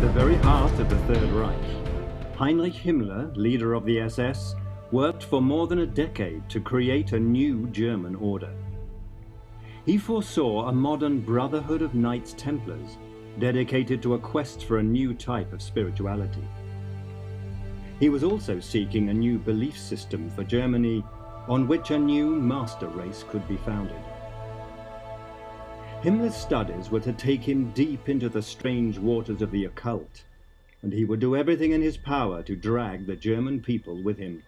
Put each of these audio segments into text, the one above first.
the very heart of the Third Reich, Heinrich Himmler, leader of the SS, worked for more than a decade to create a new German order. He foresaw a modern brotherhood of Knights Templars, dedicated to a quest for a new type of spirituality. He was also seeking a new belief system for Germany, on which a new master race could be founded. Himmler's studies were to take him deep into the strange waters of the occult, and he would do everything in his power to drag the German people with him.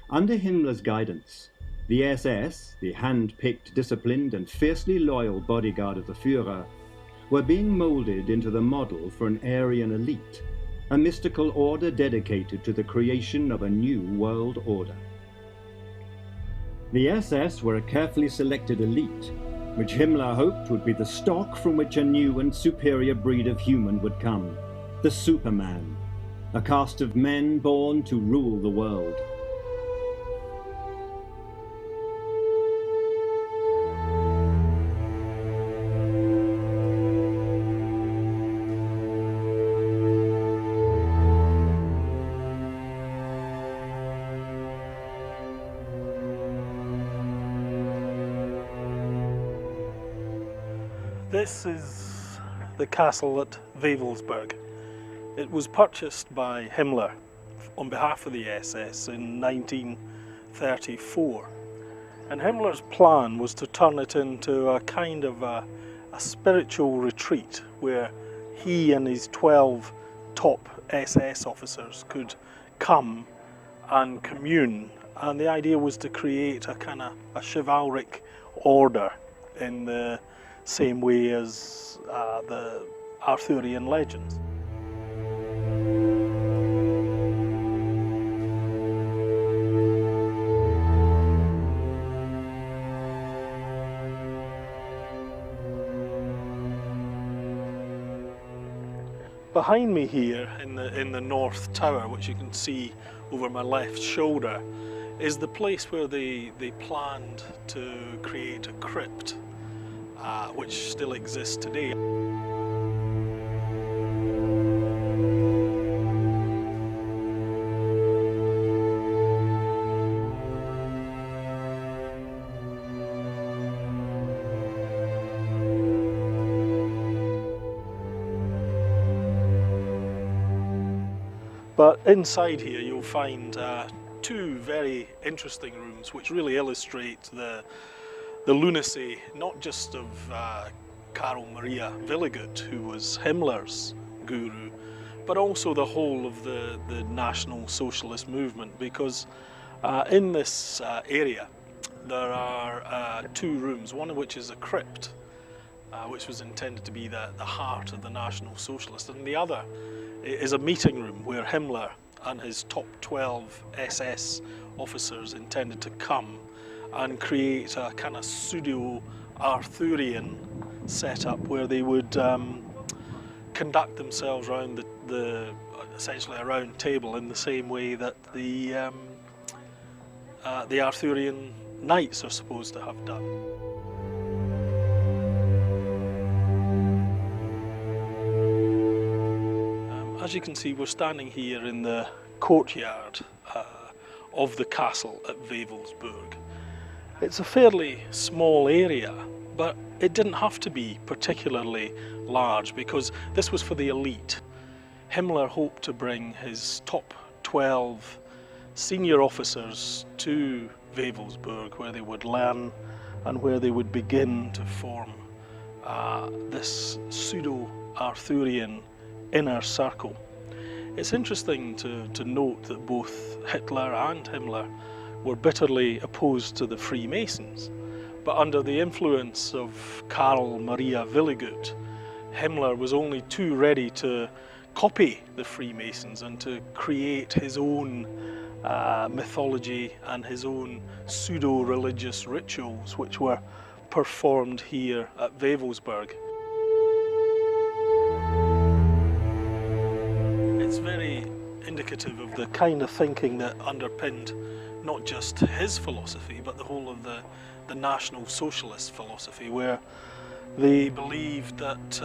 Under Himmler's guidance, the SS, the hand-picked, disciplined and fiercely loyal bodyguard of the Führer, were being moulded into the model for an Aryan elite, a mystical order dedicated to the creation of a new world order. The SS were a carefully selected elite, which Himmler hoped would be the stock from which a new and superior breed of human would come, the Superman, a caste of men born to rule the world. This is the castle at Wewelsburg. It was purchased by Himmler on behalf of the SS in 1934. And Himmler's plan was to turn it into a kind of a spiritual retreat where he and his 12 top SS officers could come and commune. And the idea was to create a kind of a chivalric order in the same way as the Arthurian legends. Behind me here in the North Tower, which you can see over my left shoulder, is the place where they planned to create a crypt, which still exists today. But inside here you'll find two very interesting rooms which really illustrate the lunacy, not just of Karl Maria Willigut, who was Himmler's guru, but also the whole of the National Socialist movement, because in this area there are two rooms, one of which is a crypt, which was intended to be the heart of the National Socialists, and the other is a meeting room where Himmler and his top 12 SS officers intended to come and create a kind of pseudo-Arthurian setup where they would conduct themselves around essentially a round table in the same way that the Arthurian knights are supposed to have done. As you can see, we're standing here in the courtyard of the castle at Wewelsburg. It's a fairly small area, but it didn't have to be particularly large because this was for the elite. Himmler hoped to bring his top 12 senior officers to Wewelsburg, where they would learn and where they would begin to form this pseudo-Arthurian inner circle. It's interesting to note that both Hitler and Himmler were bitterly opposed to the Freemasons, but under the influence of Karl Maria Willigut, Himmler was only too ready to copy the Freemasons and to create his own mythology and his own pseudo-religious rituals, which were performed here at Wewelsburg. It's very indicative of the kind of thinking that underpinned not just his philosophy, but the whole of the National Socialist philosophy, where they believed that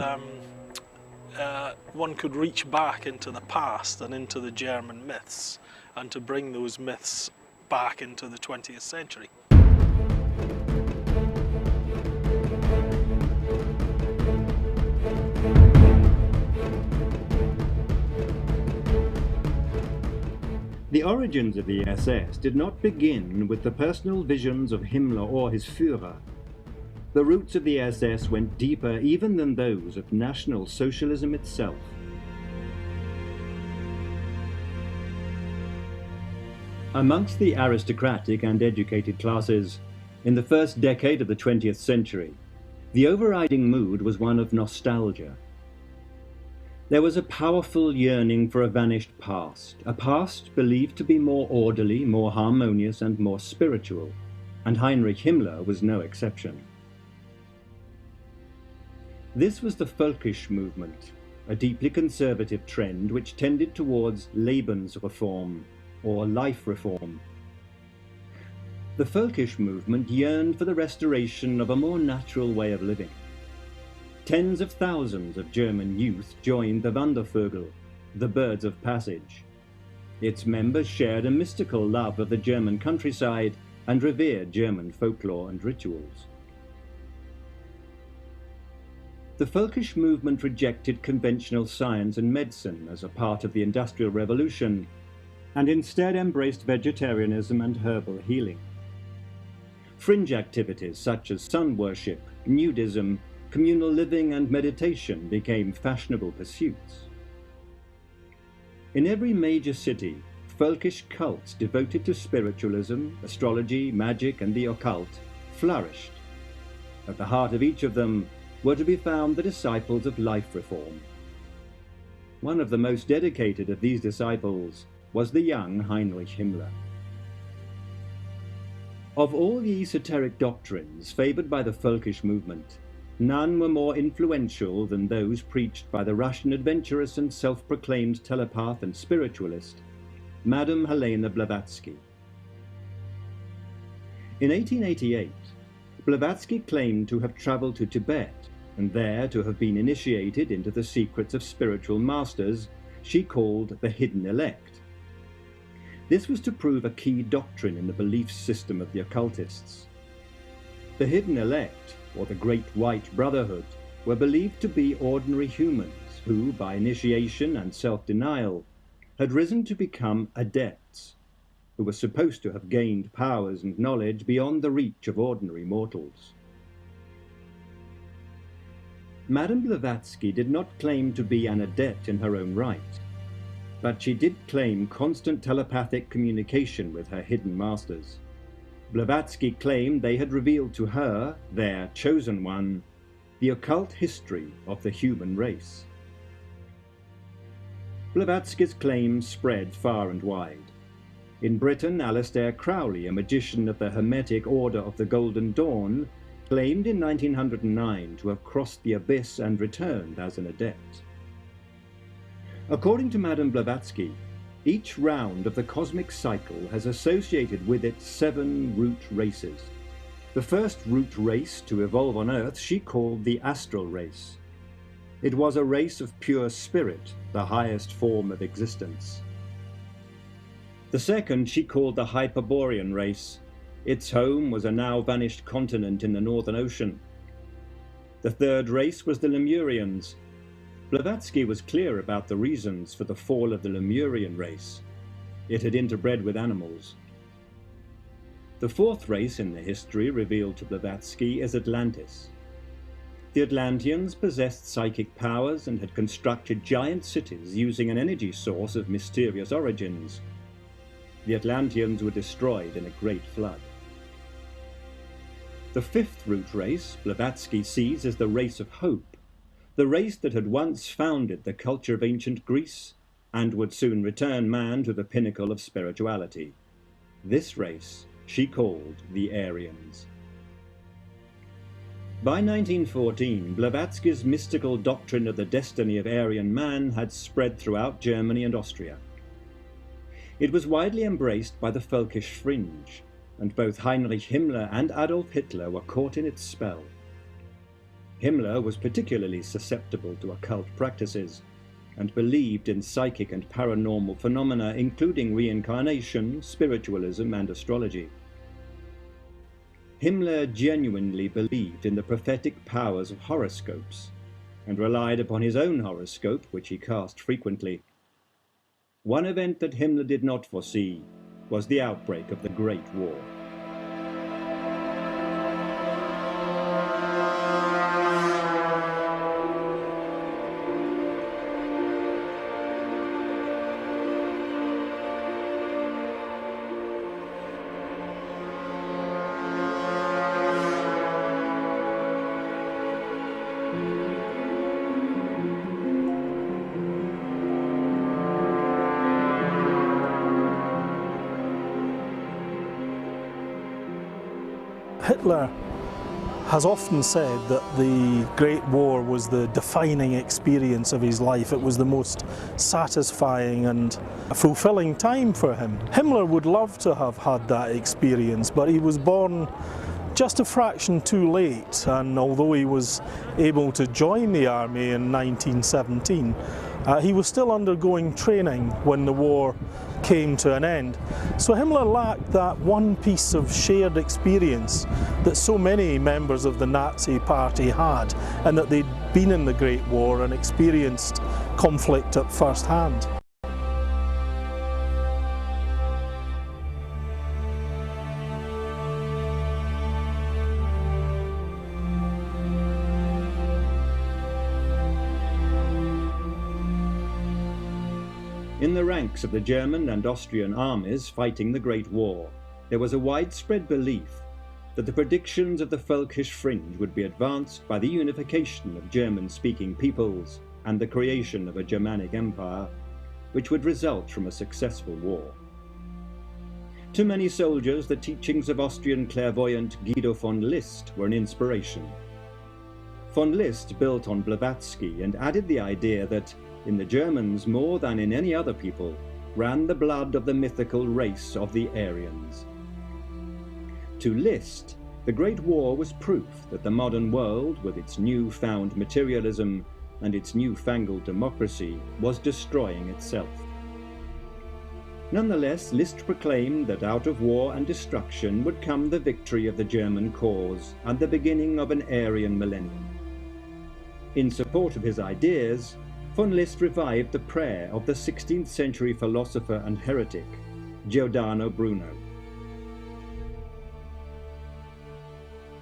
one could reach back into the past and into the German myths, and to bring those myths back into the 20th century. The origins of the SS did not begin with the personal visions of Himmler or his Führer. The roots of the SS went deeper even than those of National Socialism itself. Amongst the aristocratic and educated classes, in the first decade of the 20th century, the overriding mood was one of nostalgia. There was a powerful yearning for a vanished past, a past believed to be more orderly, more harmonious, and more spiritual, and Heinrich Himmler was no exception. This was the Völkisch movement, a deeply conservative trend which tended towards Lebensreform, or life reform. The Völkisch movement yearned for the restoration of a more natural way of living. Tens of thousands of German youth joined the Wandervögel, the birds of passage. Its members shared a mystical love of the German countryside and revered German folklore and rituals. The Völkisch movement rejected conventional science and medicine as a part of the Industrial Revolution, and instead embraced vegetarianism and herbal healing. Fringe activities such as sun worship, nudism, communal living and meditation became fashionable pursuits. In every major city, Völkisch cults devoted to spiritualism, astrology, magic and the occult flourished. At the heart of each of them were to be found the disciples of life reform. One of the most dedicated of these disciples was the young Heinrich Himmler. Of all the esoteric doctrines favoured by the Völkisch movement, none were more influential than those preached by the Russian adventuress and self-proclaimed telepath and spiritualist, Madame Helena Blavatsky. In 1888, Blavatsky claimed to have travelled to Tibet and there to have been initiated into the secrets of spiritual masters she called the hidden elect. This was to prove a key doctrine in the belief system of the occultists. The hidden elect, or the Great White Brotherhood, were believed to be ordinary humans who, by initiation and self-denial, had risen to become adepts, who were supposed to have gained powers and knowledge beyond the reach of ordinary mortals. Madame Blavatsky did not claim to be an adept in her own right, but she did claim constant telepathic communication with her hidden masters. Blavatsky claimed they had revealed to her, their chosen one, the occult history of the human race. Blavatsky's claims spread far and wide. In Britain, Aleister Crowley, a magician of the Hermetic Order of the Golden Dawn, claimed in 1909 to have crossed the abyss and returned as an adept. According to Madame Blavatsky, each round of the cosmic cycle has associated with it 7 root races. The first root race to evolve on Earth she called the astral race. It was a race of pure spirit, the highest form of existence. The second she called the Hyperborean race. Its home was a now vanished continent in the Northern Ocean. The third race was the Lemurians. Blavatsky was clear about the reasons for the fall of the Lemurian race. It had interbred with animals. The fourth race in the history revealed to Blavatsky is Atlantis. The Atlanteans possessed psychic powers and had constructed giant cities using an energy source of mysterious origins. The Atlanteans were destroyed in a great flood. The fifth root race Blavatsky sees as the race of hope, the race that had once founded the culture of ancient Greece and would soon return man to the pinnacle of spirituality. This race she called the Aryans. By 1914, Blavatsky's mystical doctrine of the destiny of Aryan man had spread throughout Germany and Austria. It was widely embraced by the Völkisch fringe, and both Heinrich Himmler and Adolf Hitler were caught in its spell. Himmler was particularly susceptible to occult practices and believed in psychic and paranormal phenomena, including reincarnation, spiritualism, and astrology. Himmler genuinely believed in the prophetic powers of horoscopes and relied upon his own horoscope, which he cast frequently. One event that Himmler did not foresee was the outbreak of the Great War. Hitler has often said that the Great War was the defining experience of his life. It was the most satisfying and fulfilling time for him. Himmler would love to have had that experience, but he was born just a fraction too late, and although he was able to join the army in 1917, he was still undergoing training when the war came to an end. So Himmler lacked that one piece of shared experience that so many members of the Nazi Party had, and that they'd been in the Great War and experienced conflict at first hand. In the ranks of the German and Austrian armies fighting the Great War, there was a widespread belief that the predictions of the Völkisch Fringe would be advanced by the unification of German-speaking peoples and the creation of a Germanic empire, which would result from a successful war. To many soldiers, the teachings of Austrian clairvoyant Guido von List were an inspiration. Von List built on Blavatsky and added the idea that in the Germans, more than in any other people, ran the blood of the mythical race of the Aryans. To List, the Great War was proof that the modern world, with its new-found materialism and its newfangled democracy, was destroying itself. Nonetheless, List proclaimed that out of war and destruction would come the victory of the German cause and the beginning of an Aryan millennium. In support of his ideas, von List revived the prayer of the 16th century philosopher and heretic, Giordano Bruno.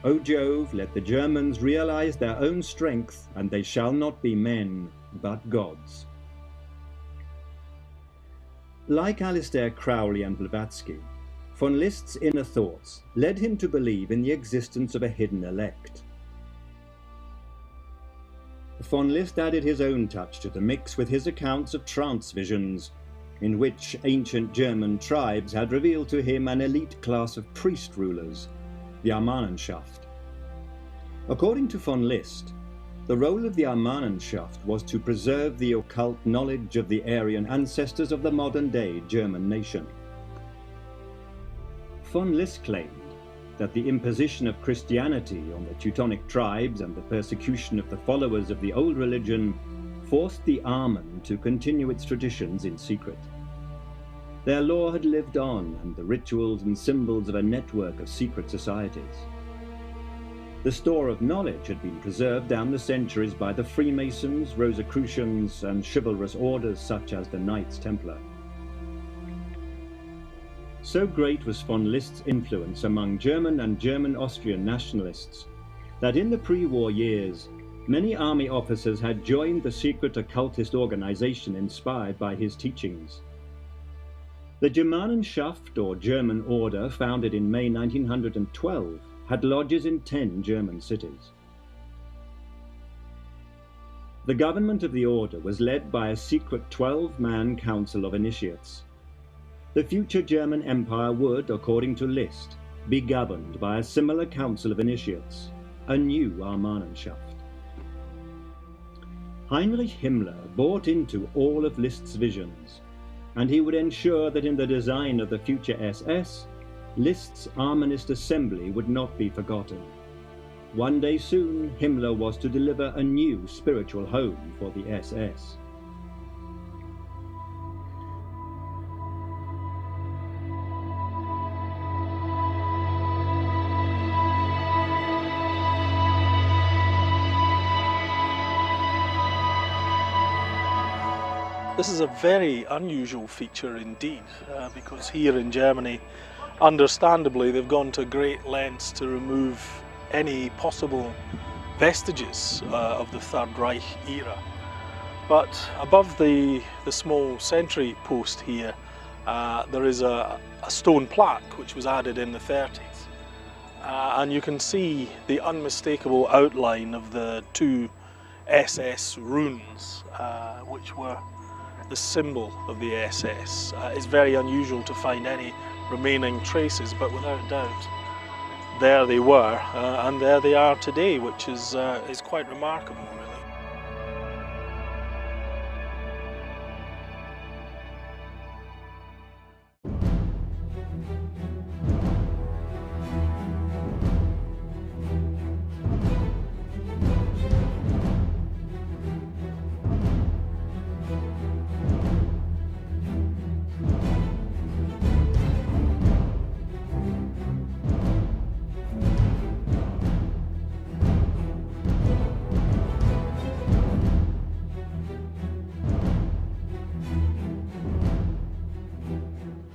O Jove, let the Germans realize their own strength, and they shall not be men, but gods. Like Aleister Crowley and Blavatsky, von List's inner thoughts led him to believe in the existence of a hidden elect. Von List added his own touch to the mix with his accounts of trance visions, in which ancient German tribes had revealed to him an elite class of priest rulers, the Ahnenmannenschaft. According to von List, the role of the Ahnenmannenschaft was to preserve the occult knowledge of the Aryan ancestors of the modern-day German nation. Von List claimed that the imposition of Christianity on the Teutonic tribes and the persecution of the followers of the old religion forced the Ahmen to continue its traditions in secret. Their law had lived on, and the rituals and symbols of a network of secret societies. The store of knowledge had been preserved down the centuries by the Freemasons, Rosicrucians, and chivalrous orders such as the Knights Templar. So great was von List's influence among German and German-Austrian nationalists that in the pre-war years, many army officers had joined the secret occultist organization inspired by his teachings. The Germanenschaft, or German Order, founded in May 1912, had lodges in 10 German cities. The government of the order was led by a secret 12-man council of initiates. The future German Empire would, according to List, be governed by a similar council of initiates, a new Ahnenmannenschaft. Heinrich Himmler bought into all of List's visions, and he would ensure that in the design of the future SS, List's Armanist assembly would not be forgotten. one day soon Himmler was to deliver a new spiritual home for the SS. This is a very unusual feature indeed, because here in Germany, understandably, they've gone to great lengths to remove any possible vestiges of the Third Reich era. But above the small sentry post here, there is a stone plaque which was added in the 30s. And you can see the unmistakable outline of the two SS runes, which were the symbol of the SS. It's very unusual to find any remaining traces, but without doubt there they were, and there they are today, which is quite remarkable, really.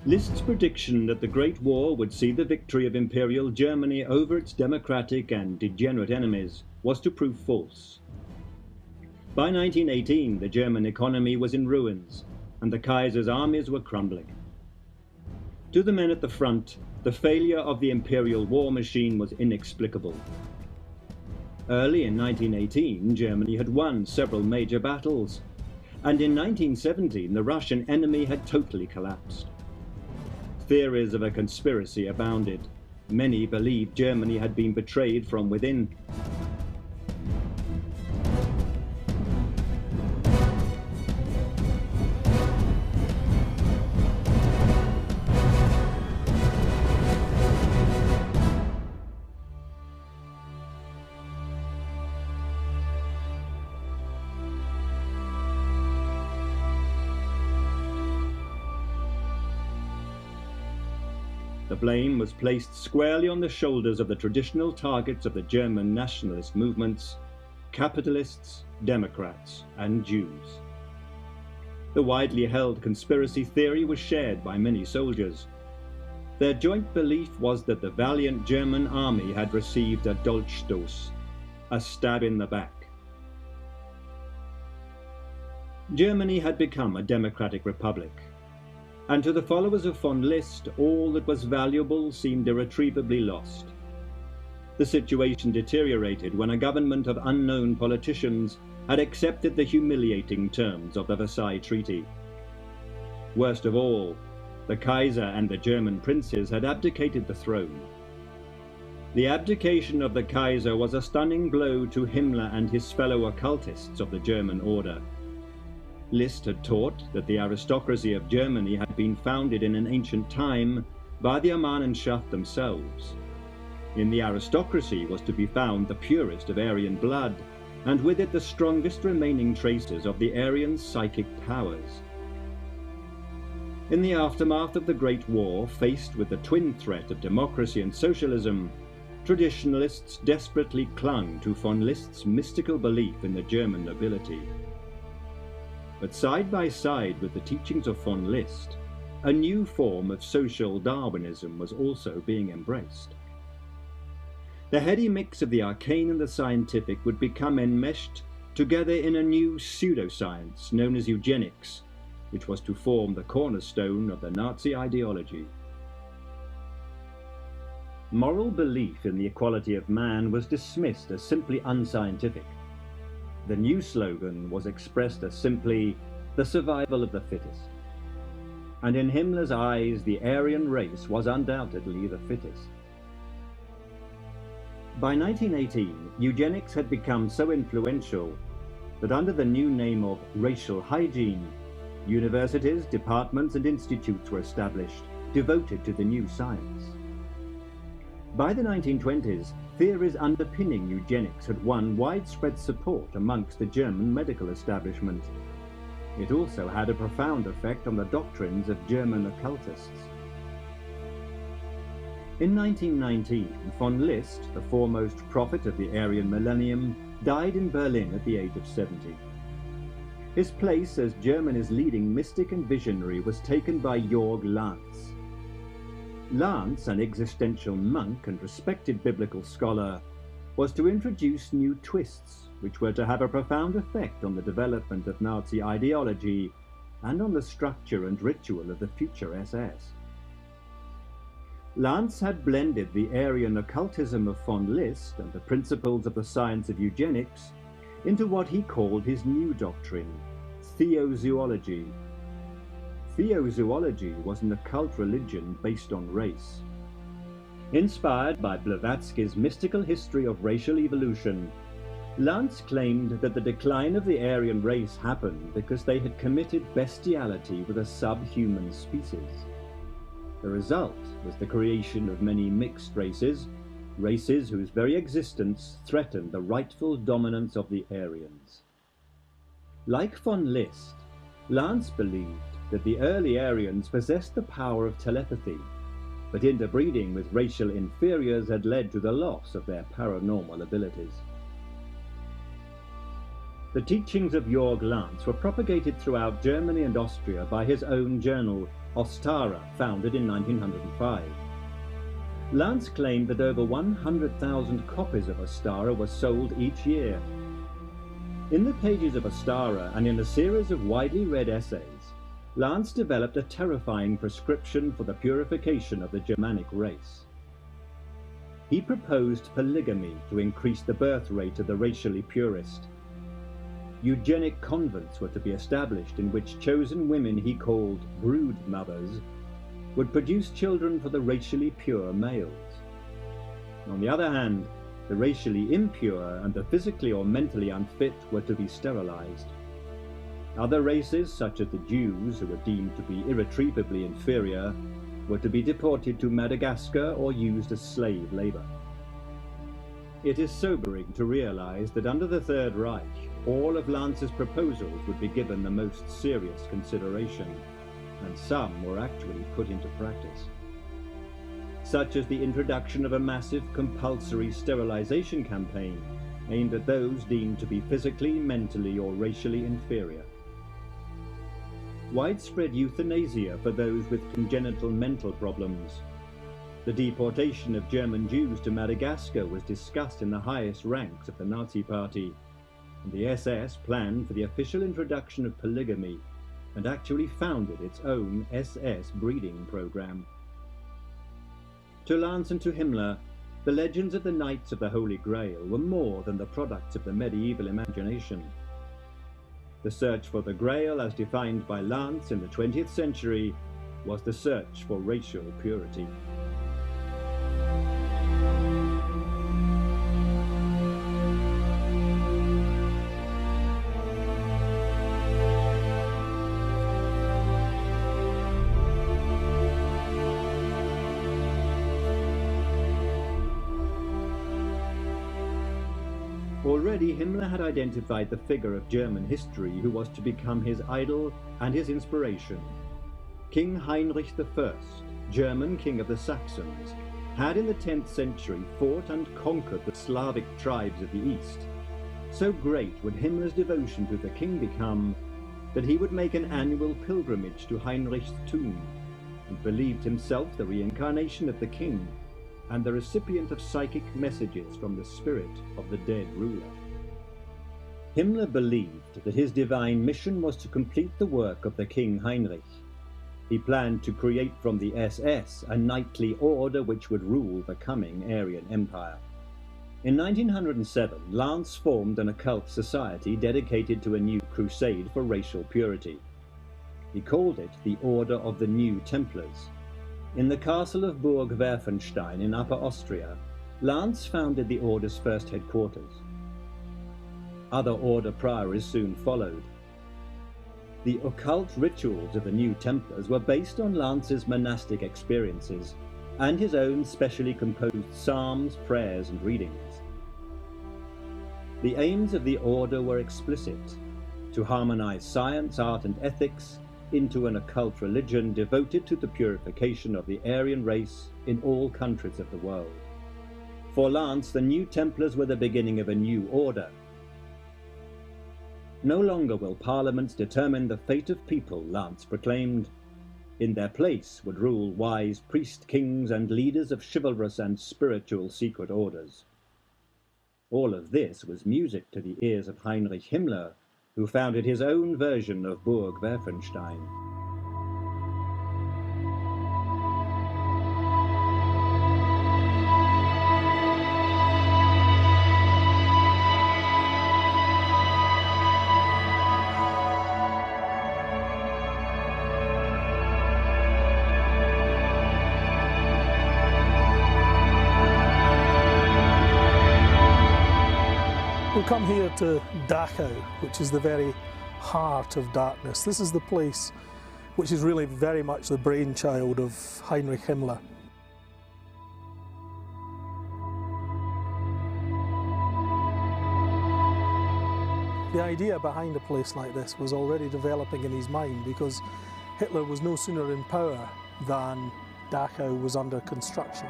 List's prediction that the Great War would see the victory of Imperial Germany over its democratic and degenerate enemies was to prove false. By 1918, the German economy was in ruins, and the Kaiser's armies were crumbling. To the men at the front, the failure of the Imperial war machine was inexplicable. Early in 1918, Germany had won several major battles, and in 1917, the Russian enemy had totally collapsed. Theories of a conspiracy abounded. Many believed Germany had been betrayed from within. The blame was placed squarely on the shoulders of the traditional targets of the German nationalist movements: capitalists, Democrats, and Jews. The widely held conspiracy theory was shared by many soldiers. Their joint belief was that the valiant German army had received a Dolchstoß, a stab in the back. Germany had become a democratic republic, and to the followers of von List, all that was valuable seemed irretrievably lost. The situation deteriorated when a government of unknown politicians had accepted the humiliating terms of the Versailles Treaty. Worst of all, the Kaiser and the German princes had abdicated the throne. The abdication of the Kaiser was a stunning blow to Himmler and his fellow occultists of the German order. List had taught that the aristocracy of Germany had been founded in an ancient time by the Amanenschaft themselves. In the aristocracy was to be found the purest of Aryan blood, and with it the strongest remaining traces of the Aryan psychic powers. In the aftermath of the Great War, faced with the twin threat of democracy and socialism, traditionalists desperately clung to von List's mystical belief in the German nobility. But side by side with the teachings of von List, a new form of social Darwinism was also being embraced. The heady mix of the arcane and the scientific would become enmeshed together in a new pseudoscience known as eugenics, which was to form the cornerstone of the Nazi ideology. Moral belief in the equality of man was dismissed as simply unscientific. The new slogan was expressed as simply the survival of the fittest. And in Himmler's eyes, the Aryan race was undoubtedly the fittest. By 1918, eugenics had become so influential that under the new name of racial hygiene, universities, departments, and institutes were established, devoted to the new science. By the 1920s, theories underpinning eugenics had won widespread support amongst the German medical establishment. It also had a profound effect on the doctrines of German occultists. In 1919, von List, the foremost prophet of the Aryan millennium, died in Berlin at the age of 70. His place as Germany's leading mystic and visionary was taken by Georg Lanz. Lanz, an existential monk and respected biblical scholar, was to introduce new twists which were to have a profound effect on the development of Nazi ideology and on the structure and ritual of the future SS. Lanz had blended the Aryan occultism of von List and the principles of the science of eugenics into what he called his new doctrine, theozoology. Theozoology was an occult religion based on race. Inspired by Blavatsky's mystical history of racial evolution, Lanz claimed that the decline of the Aryan race happened because they had committed bestiality with a subhuman species. The result was the creation of many mixed races, races whose very existence threatened the rightful dominance of the Aryans. Like von List, Lanz believed that the early Aryans possessed the power of telepathy, but interbreeding with racial inferiors had led to the loss of their paranormal abilities. The teachings of Georg Lanz were propagated throughout Germany and Austria by his own journal, Ostara, founded in 1905. Lanz claimed that over 100,000 copies of Ostara were sold each year. In the pages of Ostara and in a series of widely read essays, Lanz developed a terrifying prescription for the purification of the Germanic race. He proposed polygamy to increase the birth rate of the racially purest. Eugenic convents were to be established in which chosen women he called brood mothers would produce children for the racially pure males. On the other hand, the racially impure and the physically or mentally unfit were to be sterilized. Other races, such as the Jews, who were deemed to be irretrievably inferior, were to be deported to Madagascar or used as slave labor. It is sobering to realize that under the Third Reich, all of Lanz's proposals would be given the most serious consideration, and some were actually put into practice. Such as the introduction of a massive compulsory sterilization campaign aimed at those deemed to be physically, mentally, or racially inferior. Widespread euthanasia for those with congenital mental problems. The deportation of German Jews to Madagascar was discussed in the highest ranks of the Nazi Party, and the SS planned for the official introduction of polygamy and actually founded its own SS breeding program. To Lanz and to Himmler, the legends of the Knights of the Holy Grail were more than the products of the medieval imagination. The search for the Grail, as defined by Lanz in the 20th century, was the search for racial purity. Already Himmler had identified the figure of German history who was to become his idol and his inspiration. King Heinrich I, German king of the Saxons, had in the 10th century fought and conquered the Slavic tribes of the East. So great would Himmler's devotion to the king become that he would make an annual pilgrimage to Heinrich's tomb, and believed himself the reincarnation of the king and the recipient of psychic messages from the spirit of the dead ruler. Himmler believed that his divine mission was to complete the work of the King Heinrich. He planned to create from the SS a knightly order which would rule the coming Aryan Empire. In 1907, Lanz formed an occult society dedicated to a new crusade for racial purity. He called it the Order of the New Templars. In the castle of Burg Werfenstein in Upper Austria, Lanz founded the order's first headquarters. Other order priories soon followed. The occult rituals of the New Templars were based on Lanz's monastic experiences and his own specially composed psalms, prayers, and readings. The aims of the order were explicit: to harmonize science, art, and ethics into an occult religion devoted to the purification of the Aryan race in all countries of the world. For Lance, the New Templars were the beginning of a new order. No longer will parliaments determine the fate of people, Lance proclaimed. In their place would rule wise priest-kings and leaders of chivalrous and spiritual secret orders. All of this was music to the ears of Heinrich Himmler, who founded his own version of Burg Werfenstein. We'll come here to Dachau, which is the very heart of darkness. This is the place which is really very much the brainchild of Heinrich Himmler. The idea behind a place like this was already developing in his mind, because Hitler was no sooner in power than Dachau was under construction.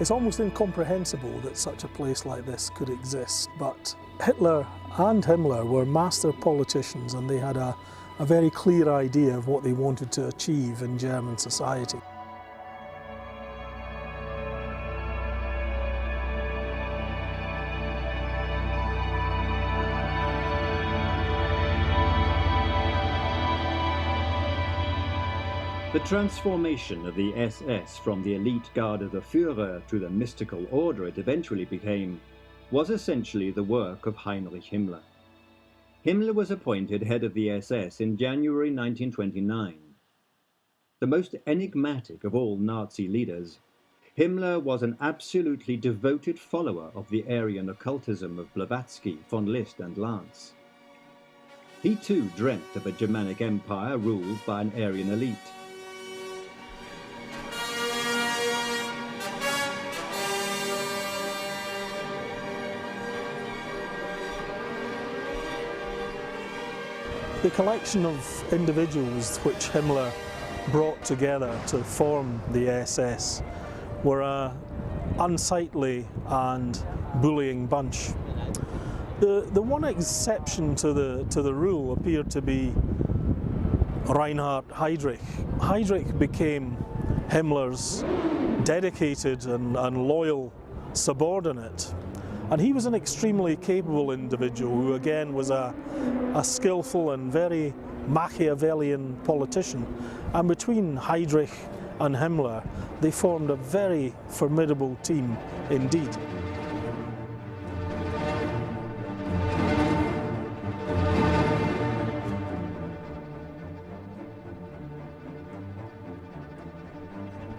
It's almost incomprehensible that such a place like this could exist, but Hitler and Himmler were master politicians, and they had a very clear idea of what they wanted to achieve in German society. The transformation of the SS from the elite guard of the Führer to the mystical order it eventually became was essentially the work of Heinrich Himmler. Himmler was appointed head of the SS in January 1929. The most enigmatic of all Nazi leaders, Himmler was an absolutely devoted follower of the Aryan occultism of Blavatsky, von List, and Lance. He too dreamt of a Germanic empire ruled by an Aryan elite. The collection of individuals which Himmler brought together to form the SS were an unsightly and bullying bunch. The one exception to the rule appeared to be Reinhard Heydrich. Heydrich became Himmler's dedicated and loyal subordinate. And he was an extremely capable individual who again was a skillful and very Machiavellian politician. And between Heydrich and Himmler, they formed a very formidable team indeed.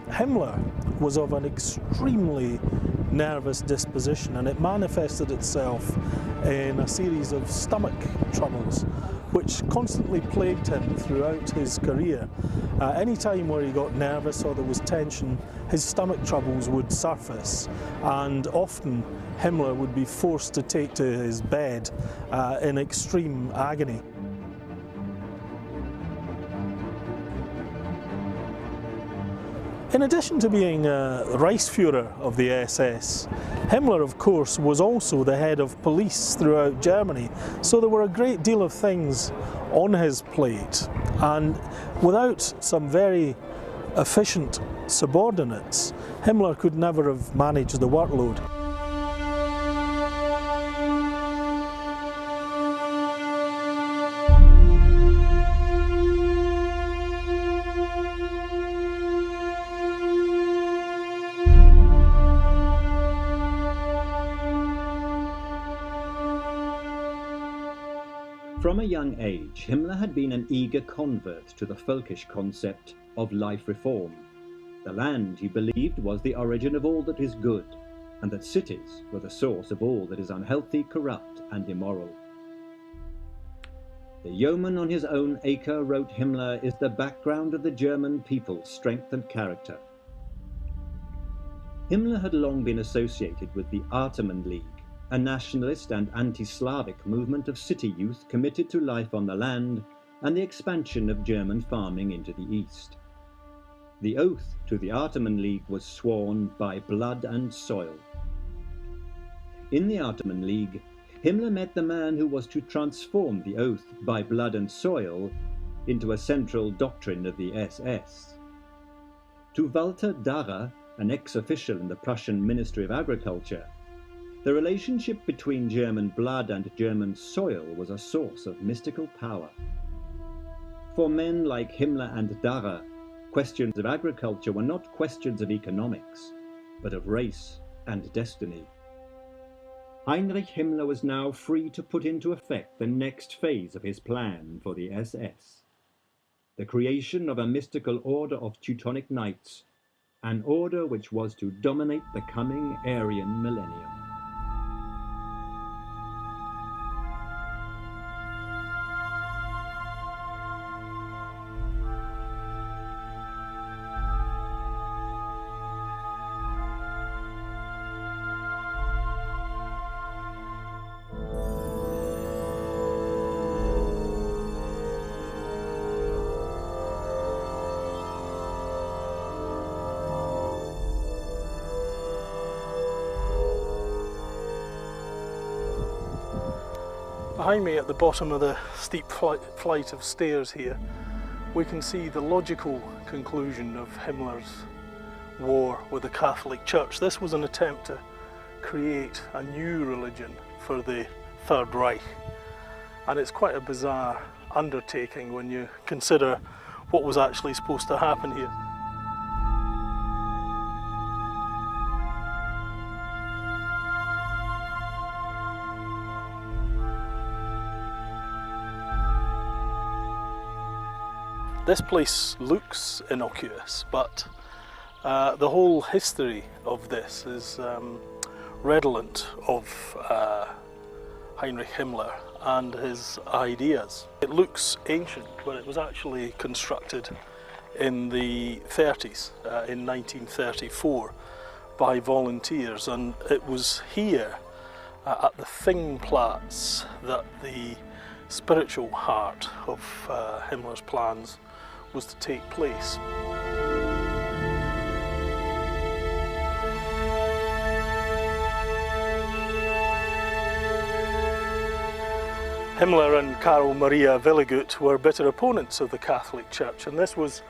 Himmler was of an extremely nervous disposition, and it manifested itself in a series of stomach troubles which constantly plagued him throughout his career. Any time where he got nervous or there was tension, his stomach troubles would surface, and often Himmler would be forced to take to his bed in extreme agony. In addition to being Reichsführer of the SS, Himmler, of course, was also the head of police throughout Germany, so there were a great deal of things on his plate, and without some very efficient subordinates, Himmler could never have managed the workload. From a young age, Himmler had been an eager convert to the folkish concept of life reform, The land, he believed, was the origin of all that is good, and that cities were the source of all that is unhealthy, corrupt, and immoral. The yeoman on his own acre, wrote Himmler, is the background of the German people's strength and character. Himmler had long been associated with the Arteman League, a nationalist and anti-Slavic movement of city youth committed to life on the land and the expansion of German farming into the east. The oath to the Arteman League was sworn by blood and soil. In the Arteman League, Himmler met the man who was to transform the oath by blood and soil into a central doctrine of the SS. To Walter Darrer, an ex-official in the Prussian Ministry of Agriculture, the relationship between German blood and German soil was a source of mystical power. For men like Himmler and Darrer, questions of agriculture were not questions of economics, but of race and destiny. Heinrich Himmler was now free to put into effect the next phase of his plan for the SS, the creation of a mystical order of Teutonic Knights, an order which was to dominate the coming Aryan millennium. Behind me at the bottom of the steep flight of stairs here, we can see the logical conclusion of Himmler's war with the Catholic Church. This was an attempt to create a new religion for the Third Reich. And it's quite a bizarre undertaking when you consider what was actually supposed to happen here. This place looks innocuous, but the whole history of this is redolent of Heinrich Himmler and his ideas. It looks ancient, but it was actually constructed in the 30s, in 1934, by volunteers, and it was here at the Thingplatz that the spiritual heart of Himmler's plans was to take place. Himmler and Karl Maria Willigut were bitter opponents of the Catholic Church, and this was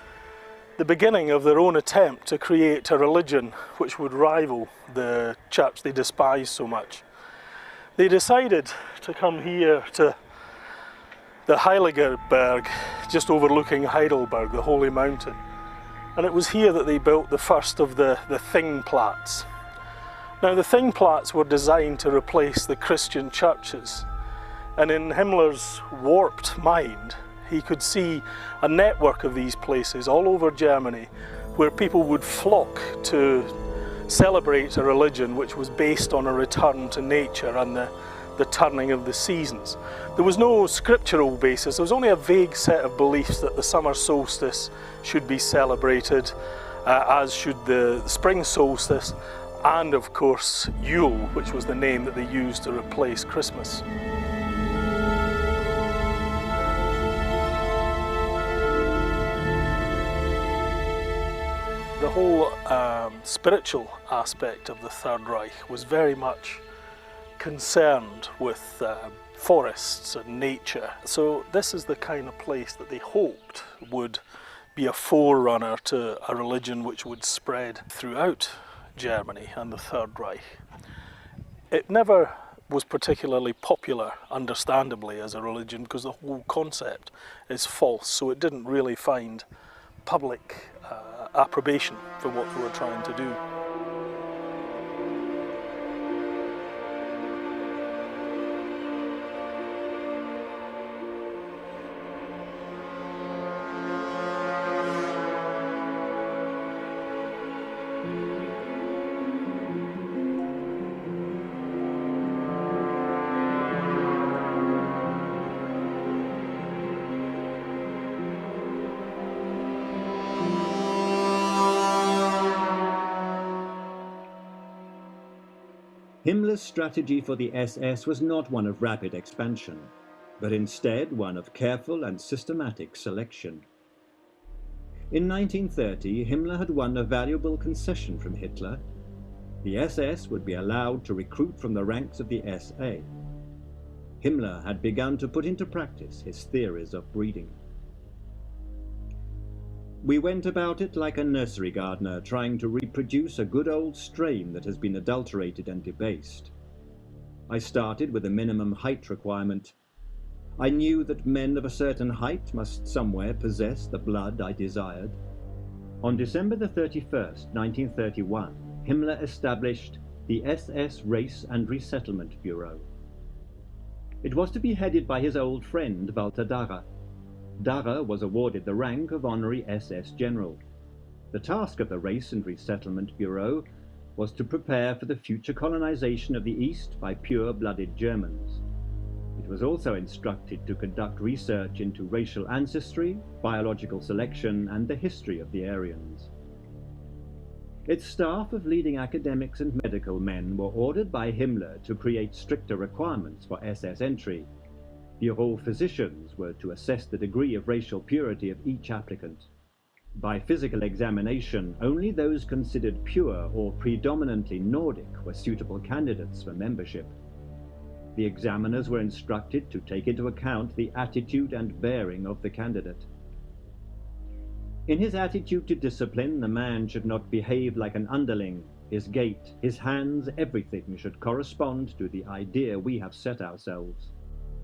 the beginning of their own attempt to create a religion which would rival the church they despised so much. They decided to come here to the Heiligerberg, just overlooking Heidelberg, the Holy Mountain. And it was here that they built the first of the Thingplatz. Now, the Thingplatz were designed to replace the Christian churches. And in Himmler's warped mind, he could see a network of these places all over Germany where people would flock to celebrate a religion which was based on a return to nature and the turning of the seasons. There was no scriptural basis, there was only a vague set of beliefs that the summer solstice should be celebrated, as should the spring solstice, and of course Yule, which was the name that they used to replace Christmas. The whole spiritual aspect of the Third Reich was very much concerned with forests and nature. So this is the kind of place that they hoped would be a forerunner to a religion which would spread throughout Germany and the Third Reich. It never was particularly popular, understandably, as a religion, because the whole concept is false, so it didn't really find public approbation for what they were trying to do. Himmler's strategy for the SS was not one of rapid expansion, but instead one of careful and systematic selection. In 1930, Himmler had won a valuable concession from Hitler. The SS would be allowed to recruit from the ranks of the SA. Himmler had begun to put into practice his theories of breeding. We went about it like a nursery gardener trying to reproduce a good old strain that has been adulterated and debased. I started with a minimum height requirement. I knew that men of a certain height must somewhere possess the blood I desired. On December the 31st, 1931, Himmler established the SS Race and Resettlement Bureau. It was to be headed by his old friend Walter Darrer. Darrer was awarded the rank of honorary SS general. The task of the Race and Resettlement Bureau was to prepare for the future colonization of the East by pure-blooded Germans. It was also instructed to conduct research into racial ancestry, biological selection, and the history of the Aryans. Its staff of leading academics and medical men were ordered by Himmler to create stricter requirements for SS entry. Bureau physicians were to assess the degree of racial purity of each applicant. By physical examination, only those considered pure or predominantly Nordic were suitable candidates for membership. The examiners were instructed to take into account the attitude and bearing of the candidate. In his attitude to discipline, the man should not behave like an underling. His gait, his hands, everything should correspond to the idea we have set ourselves.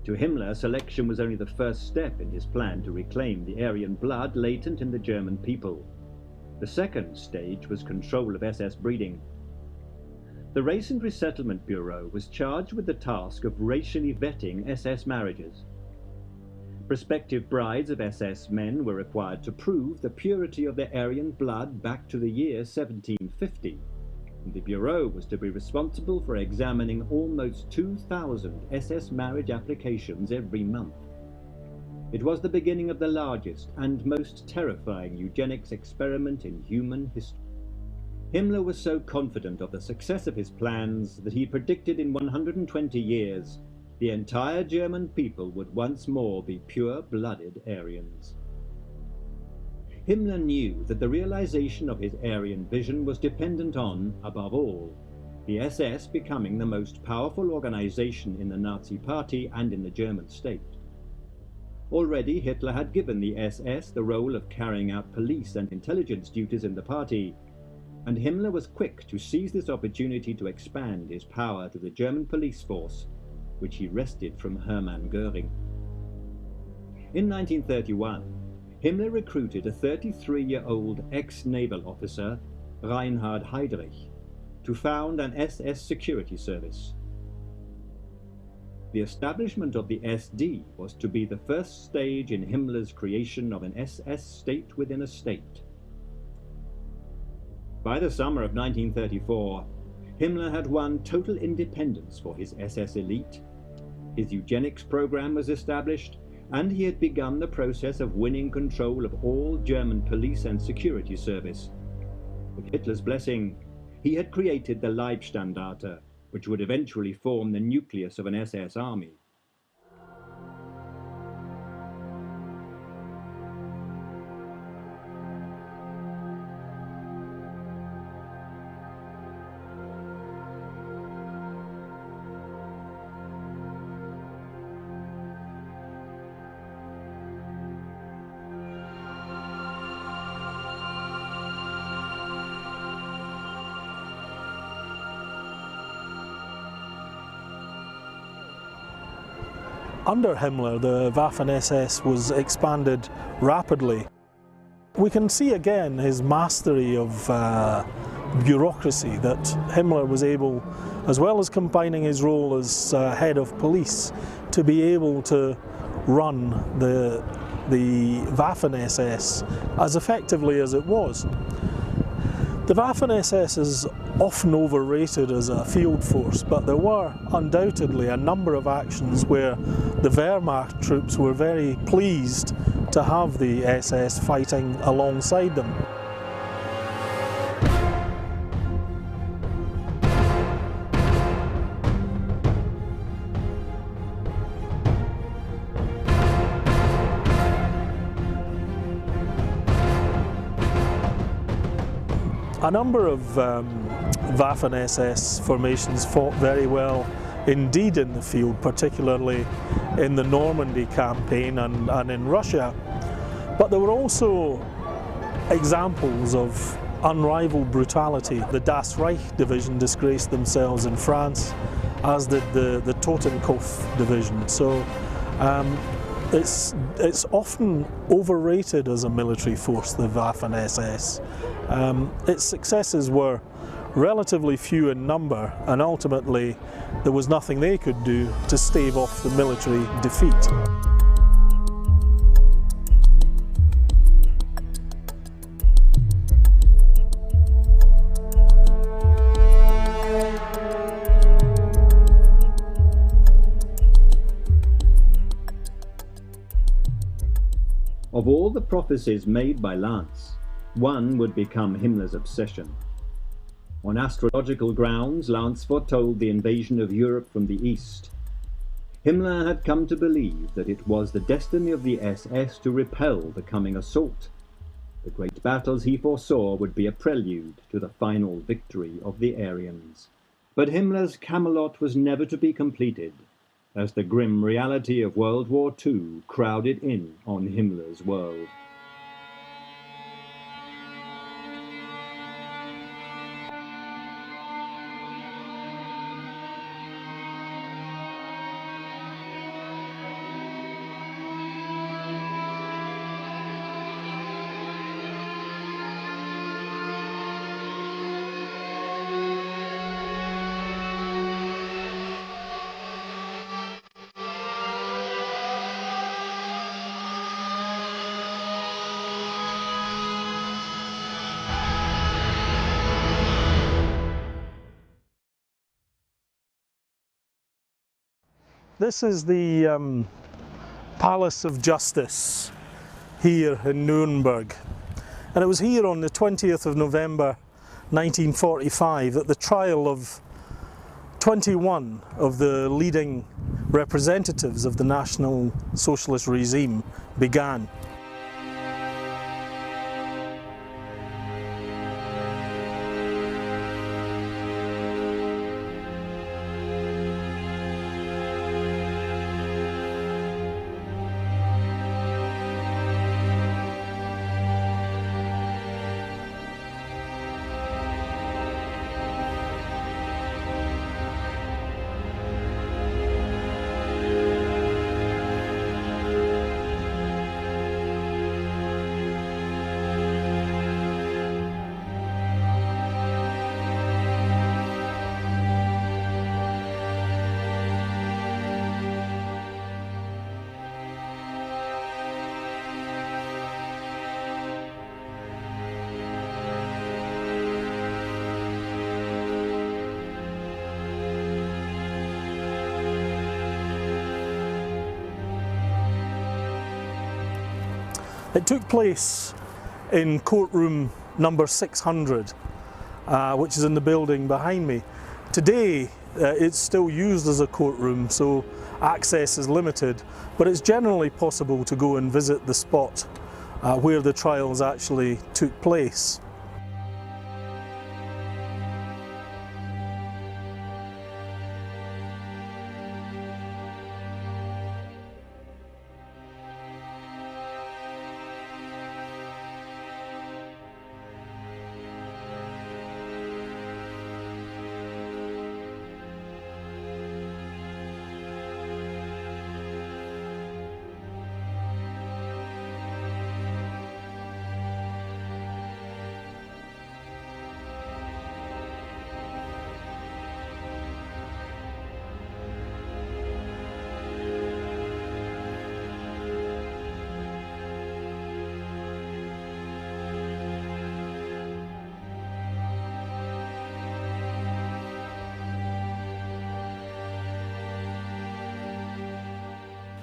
To Himmler, selection was only the first step in his plan to reclaim the Aryan blood latent in the German people. The second stage was control of SS breeding. The Race and Resettlement Bureau was charged with the task of racially vetting SS marriages. Prospective brides of SS men were required to prove the purity of their Aryan blood back to the year 1750. The Bureau was to be responsible for examining almost 2,000 SS marriage applications every month. It was the beginning of the largest and most terrifying eugenics experiment in human history. Himmler was so confident of the success of his plans that he predicted in 120 years the entire German people would once more be pure-blooded Aryans. Himmler knew that the realization of his Aryan vision was dependent on, above all, the SS becoming the most powerful organization in the Nazi Party and in the German state. Already Hitler had given the SS the role of carrying out police and intelligence duties in the party, and Himmler was quick to seize this opportunity to expand his power to the German police force, which he wrested from Hermann Göring. In 1931, Himmler recruited a 33-year-old ex-naval officer, Reinhard Heydrich, to found an SS security service. The establishment of the SD was to be the first stage in Himmler's creation of an SS state within a state. By the summer of 1934, Himmler had won total independence for his SS elite. His eugenics program was established, and he had begun the process of winning control of all German police and security service. With Hitler's blessing, he had created the Leibstandarte, which would eventually form the nucleus of an SS army. Under Himmler, the Waffen SS was expanded rapidly. We can see again his mastery of bureaucracy, that Himmler was able, as well as combining his role as head of police, to be able to run the Waffen SS as effectively as it was. The Waffen SS is often overrated as a field force, but there were undoubtedly a number of actions where the Wehrmacht troops were very pleased to have the SS fighting alongside them. A number of Waffen SS formations fought very well indeed in the field, particularly in the Normandy campaign and in Russia. But there were also examples of unrivaled brutality. The Das Reich division disgraced themselves in France, as did the Totenkopf division. So it's often overrated as a military force, the Waffen SS. Its successes were relatively few in number, and ultimately there was nothing they could do to stave off the military defeat. Of all the prophecies made by Lance, one would become Himmler's obsession. On astrological grounds, Lance foretold the invasion of Europe from the east. Himmler had come to believe that it was the destiny of the SS to repel the coming assault. The great battles he foresaw would be a prelude to the final victory of the Aryans. But Himmler's Camelot was never to be completed, as the grim reality of World War II crowded in on Himmler's world. This is the Palace of Justice here in Nuremberg, and it was here on the 20th of November 1945 that the trial of 21 of the leading representatives of the National Socialist regime began. It took place in courtroom number 600, which is in the building behind me. Today it's still used as a courtroom, so access is limited, but it's generally possible to go and visit the spot where the trials actually took place.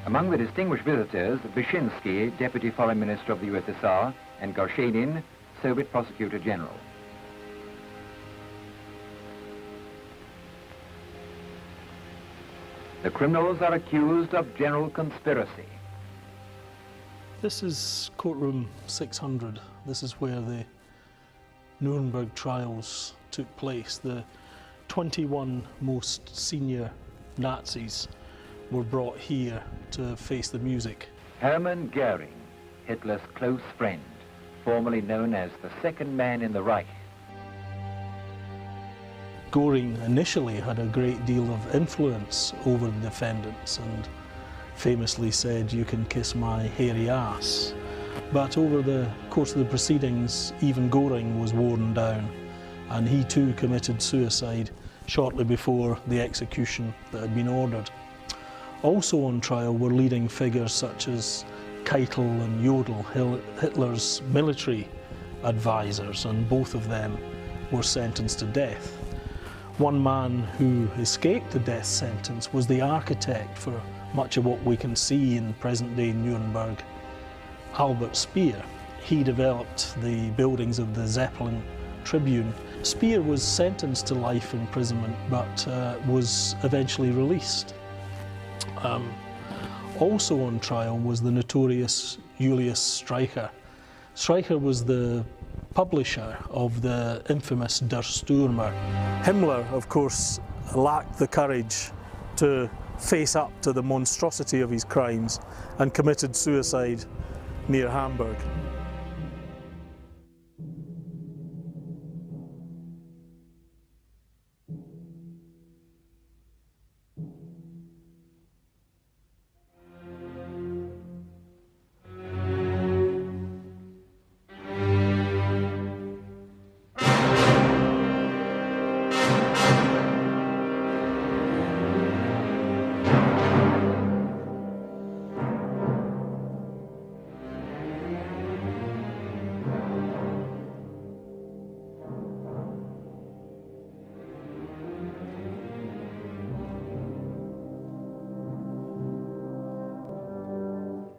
Among the distinguished visitors, Vyshinsky, Deputy Foreign Minister of the USSR, and Gorshenin, Soviet Prosecutor General. The criminals are accused of general conspiracy. This is courtroom 600. This is where the Nuremberg trials took place, the 21 most senior Nazis were brought here to face the music. Hermann Goering, Hitler's close friend, formerly known as the second man in the Reich. Goering initially had a great deal of influence over the defendants and famously said, "You can kiss my hairy ass." But over the course of the proceedings, even Goering was worn down, and he too committed suicide shortly before the execution that had been ordered. Also on trial were leading figures such as Keitel and Jodl, Hitler's military advisors, and both of them were sentenced to death. One man who escaped the death sentence was the architect for much of what we can see in present-day Nuremberg, Albert Speer. He developed the buildings of the Zeppelin Tribune. Speer was sentenced to life imprisonment but was eventually released. Also on trial was the notorious Julius Streicher. Streicher was the publisher of the infamous Der Stürmer. Himmler, of course, lacked the courage to face up to the monstrosity of his crimes and committed suicide near Hamburg.